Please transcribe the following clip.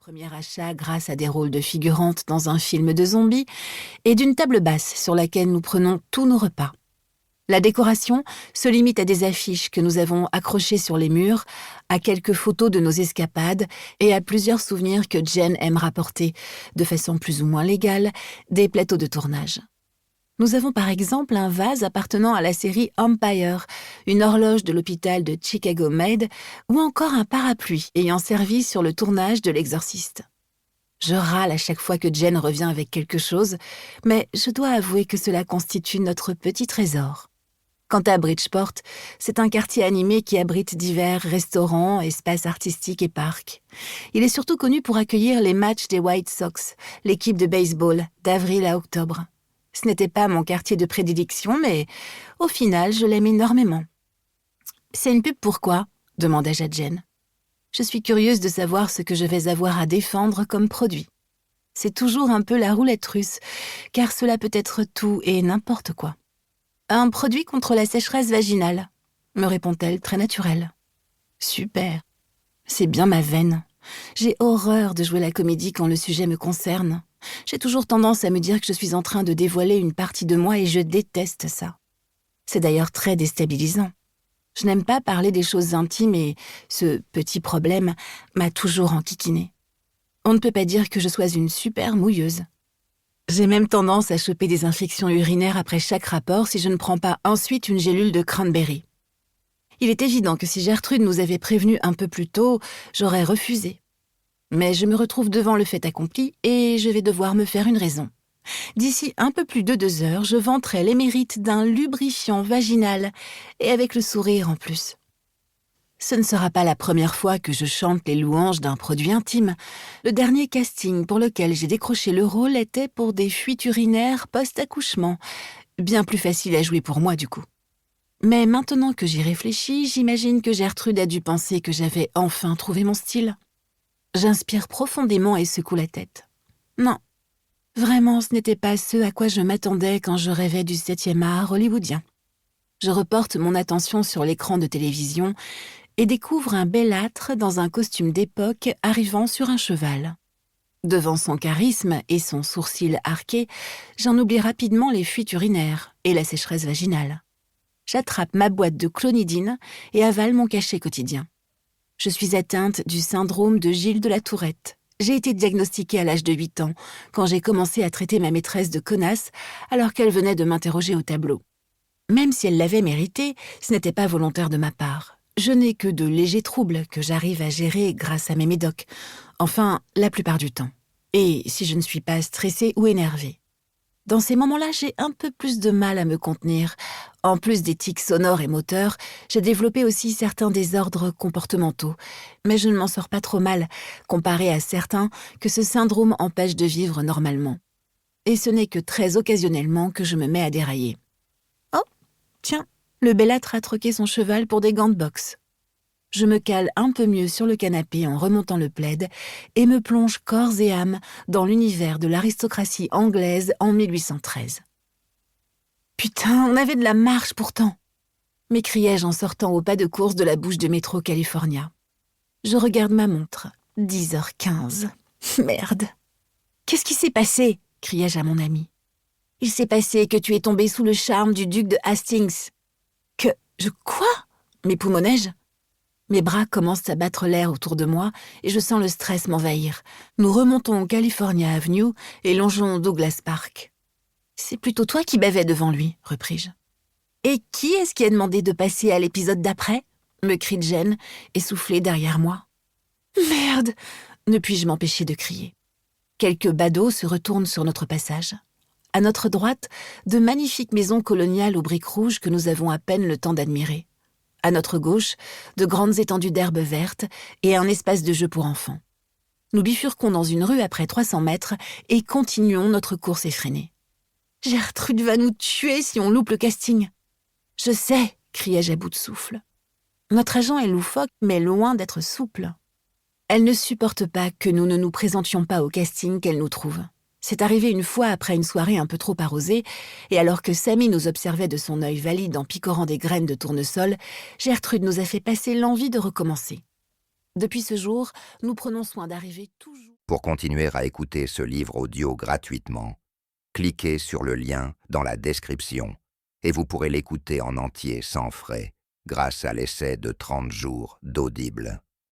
premier achat grâce à des rôles de figurantes dans un film de zombies et d'une table basse sur laquelle nous prenons tous nos repas. La décoration se limite à des affiches que nous avons accrochées sur les murs, à quelques photos de nos escapades et à plusieurs souvenirs que Jen aime rapporter, de façon plus ou moins légale, des plateaux de tournage. Nous avons par exemple un vase appartenant à la série Empire, une horloge de l'hôpital de Chicago Med ou encore un parapluie ayant servi sur le tournage de L'Exorciste. Je râle à chaque fois que Jen revient avec quelque chose, mais je dois avouer que cela constitue notre petit trésor. Quant à Bridgeport, c'est un quartier animé qui abrite divers restaurants, espaces artistiques et parcs. Il est surtout connu pour accueillir les matchs des White Sox, l'équipe de baseball, d'avril à octobre. Ce n'était pas mon quartier de prédilection, mais au final, je l'aime énormément. « C'est une pub pour quoi ?» demandai-je à Jen. Je suis curieuse de savoir ce que je vais avoir à défendre comme produit. C'est toujours un peu la roulette russe, car cela peut être tout et n'importe quoi. Un produit contre la sécheresse vaginale, me répond-elle très naturelle. Super, c'est bien ma veine. J'ai horreur de jouer la comédie quand le sujet me concerne. J'ai toujours tendance à me dire que je suis en train de dévoiler une partie de moi et je déteste ça. C'est d'ailleurs très déstabilisant. Je n'aime pas parler des choses intimes et ce petit problème m'a toujours enquiquinée. On ne peut pas dire que je sois une super mouilleuse. J'ai même tendance à choper des infections urinaires après chaque rapport si je ne prends pas ensuite une gélule de cranberry. Il est évident que si Gertrude nous avait prévenus un peu plus tôt, j'aurais refusé. Mais je me retrouve devant le fait accompli et je vais devoir me faire une raison. D'ici un peu plus de 2 heures, je vanterai les mérites d'un lubrifiant vaginal et avec le sourire en plus. Ce ne sera pas la première fois que je chante les louanges d'un produit intime. Le dernier casting pour lequel j'ai décroché le rôle était pour des fuites urinaires post-accouchement. Bien plus facile à jouer pour moi du coup. Mais maintenant que j'y réfléchis, j'imagine que Gertrude a dû penser que j'avais enfin trouvé mon style. J'inspire profondément et secoue la tête. Non, vraiment ce n'était pas ce à quoi je m'attendais quand je rêvais du 7e art hollywoodien. Je reporte mon attention sur l'écran de télévision et découvre un bellâtre dans un costume d'époque arrivant sur un cheval. Devant son charisme et son sourcil arqué, j'en oublie rapidement les fuites urinaires et la sécheresse vaginale. J'attrape ma boîte de clonidine et avale mon cachet quotidien. Je suis atteinte du syndrome de Gilles de la Tourette. J'ai été diagnostiquée à l'âge de 8 ans, quand j'ai commencé à traiter ma maîtresse de connasse alors qu'elle venait de m'interroger au tableau. Même si elle l'avait mérité, ce n'était pas volontaire de ma part. Je n'ai que de légers troubles que j'arrive à gérer grâce à mes médocs. Enfin, la plupart du temps. Et si je ne suis pas stressée ou énervée. Dans ces moments-là, j'ai un peu plus de mal à me contenir. En plus des tics sonores et moteurs, j'ai développé aussi certains désordres comportementaux. Mais je ne m'en sors pas trop mal, comparé à certains que ce syndrome empêche de vivre normalement. Et ce n'est que très occasionnellement que je me mets à dérailler. Oh, tiens, le bellâtre a troqué son cheval pour des gants de boxe. Je me cale un peu mieux sur le canapé en remontant le plaid et me plonge corps et âme dans l'univers de l'aristocratie anglaise en 1813. « Putain, on avait de la marche pourtant !» m'écriai-je en sortant au pas de course de la bouche de métro California. Je regarde ma montre. 10h15. Merde. « Qu'est-ce qui s'est passé ?» criai-je à mon ami. « Il s'est passé que tu es tombé sous le charme du duc de Hastings. »« Quoi ?» m'époumonnai-je. Mes bras commencent à battre l'air autour de moi et je sens le stress m'envahir. Nous remontons California Avenue et longeons Douglas Park. « C'est plutôt toi qui bavais devant lui, repris-je. « Et qui est-ce qui a demandé de passer à l'épisode d'après ?» me crie Jen, essoufflée derrière moi. « Merde !» ne puis-je m'empêcher de crier. Quelques badauds se retournent sur notre passage. À notre droite, de magnifiques maisons coloniales aux briques rouges que nous avons à peine le temps d'admirer. À notre gauche, de grandes étendues d'herbes vertes et un espace de jeu pour enfants. Nous bifurquons dans une rue après 300 mètres et continuons notre course effrénée. « Gertrude va nous tuer si on loupe le casting !»« Je sais !» criai-je à bout de souffle. Notre agent est loufoque, mais loin d'être souple. Elle ne supporte pas que nous ne nous présentions pas au casting qu'elle nous trouve. C'est arrivé une fois après une soirée un peu trop arrosée, et alors que Sammy nous observait de son œil valide en picorant des graines de tournesol, Gertrude nous a fait passer l'envie de recommencer. Depuis ce jour, nous prenons soin d'arriver toujours... Pour continuer à écouter ce livre audio gratuitement, cliquez sur le lien dans la description et vous pourrez l'écouter en entier sans frais grâce à l'essai de 30 jours d'Audible.